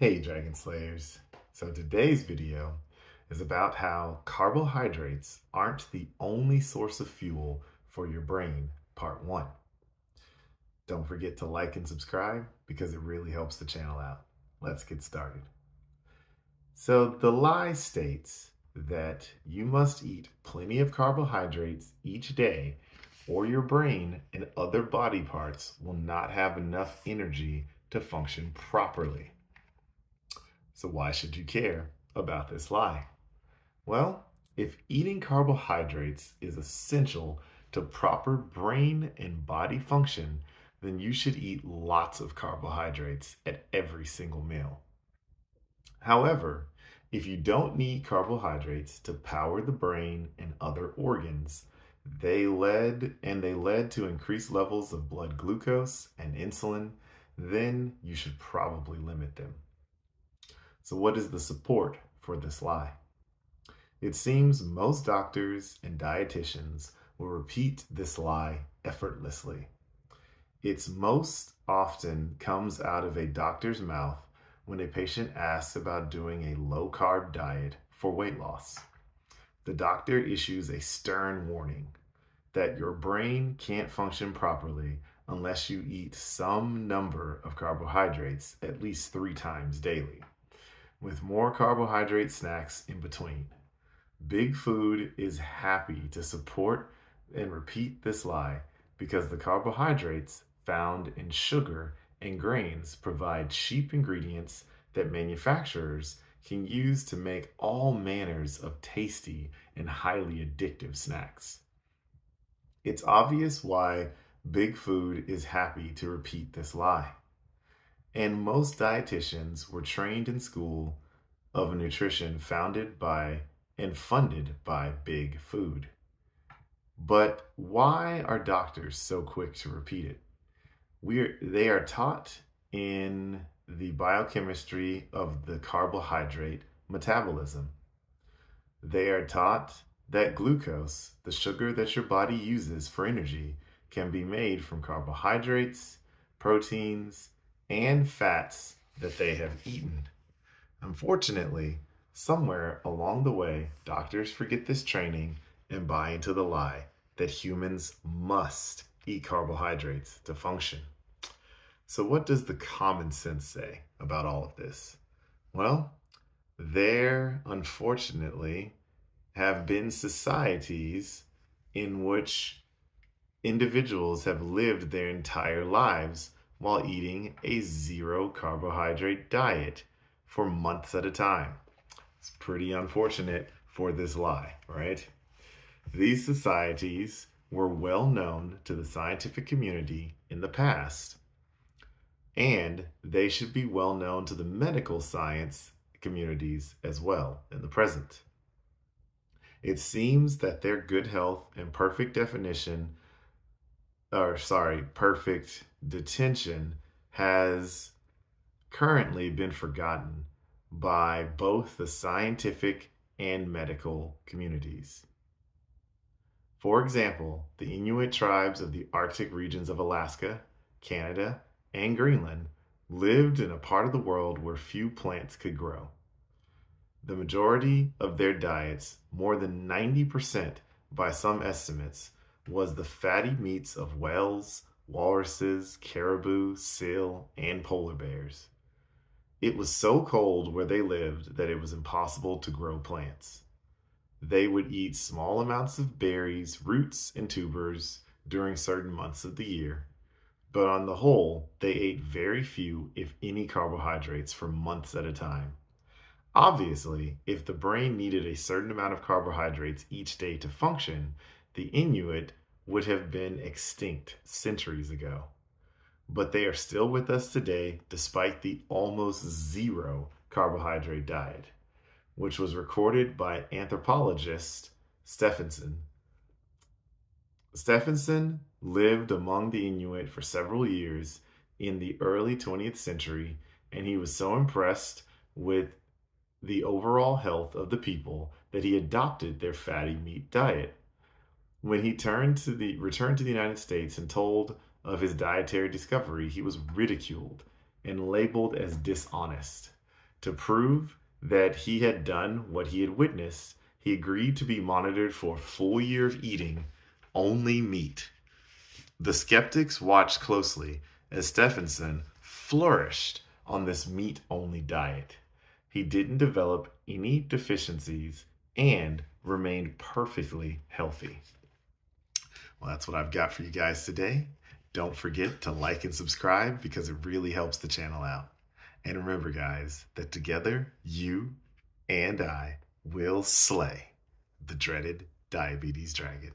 Hey Dragon Slayers! So today's video is about how carbohydrates aren't the only source of fuel for your brain, part 1. Don't forget to like and subscribe because it really helps the channel out. Let's get started. So the lie states that you must eat plenty of carbohydrates each day or your brain and other body parts will not have enough energy to function properly. So why should you care about this lie? Well, if eating carbohydrates is essential to proper brain and body function, then you should eat lots of carbohydrates at every single meal. However, if you don't need carbohydrates to power the brain and other organs, they led to increased levels of blood glucose and insulin, then you should probably limit them. So what is the support for this lie? It seems most doctors and dietitians will repeat this lie effortlessly. It most often comes out of a doctor's mouth when a patient asks about doing a low-carb diet for weight loss. The doctor issues a stern warning that your brain can't function properly unless you eat some number of carbohydrates at least 3 times daily, with more carbohydrate snacks in between. Big Food is happy to support and repeat this lie because the carbohydrates found in sugar and grains provide cheap ingredients that manufacturers can use to make all manners of tasty and highly addictive snacks. It's obvious why Big Food is happy to repeat this lie. And most dietitians were trained in school of nutrition founded by and funded by Big Food. But why are doctors so quick to repeat it? They are taught in the biochemistry of the carbohydrate metabolism. They are taught that glucose, the sugar that your body uses for energy, can be made from carbohydrates, proteins, and fats that they have eaten. Unfortunately, somewhere along the way, doctors forget this training and buy into the lie that humans must eat carbohydrates to function. So what does the common sense say about all of this? Well, there unfortunately have been societies in which individuals have lived their entire lives while eating a 0 carbohydrate diet for months at a time. It's pretty unfortunate for this lie, right? These societies were well known to the scientific community in the past, and they should be well known to the medical science communities as well in the present. It seems that their good health and perfect detention has currently been forgotten by both the scientific and medical communities. For example, the Inuit tribes of the Arctic regions of Alaska, Canada, and Greenland lived in a part of the world where few plants could grow. The majority of their diets, more than 90% by some estimates, was the fatty meats of whales, walruses, caribou, seal, and polar bears. It was so cold where they lived that it was impossible to grow plants. They would eat small amounts of berries, roots, and tubers during certain months of the year, but on the whole, they ate very few, if any, carbohydrates for months at a time. Obviously, if the brain needed a certain amount of carbohydrates each day to function, the Inuit would have been extinct centuries ago. But they are still with us today despite the almost 0 carbohydrate diet, which was recorded by anthropologist Stephenson. Stephenson lived among the Inuit for several years in the early 20th century, and he was so impressed with the overall health of the people that he adopted their fatty meat diet. When he returned to the United States and told of his dietary discovery, he was ridiculed and labeled as dishonest. To prove that he had done what he had witnessed, he agreed to be monitored for a full year of eating only meat. The skeptics watched closely as Stephenson flourished on this meat-only diet. He didn't develop any deficiencies and remained perfectly healthy. Well, that's what I've got for you guys today. Don't forget to like and subscribe because it really helps the channel out. And remember, guys, that together, you and I will slay the dreaded diabetes dragon.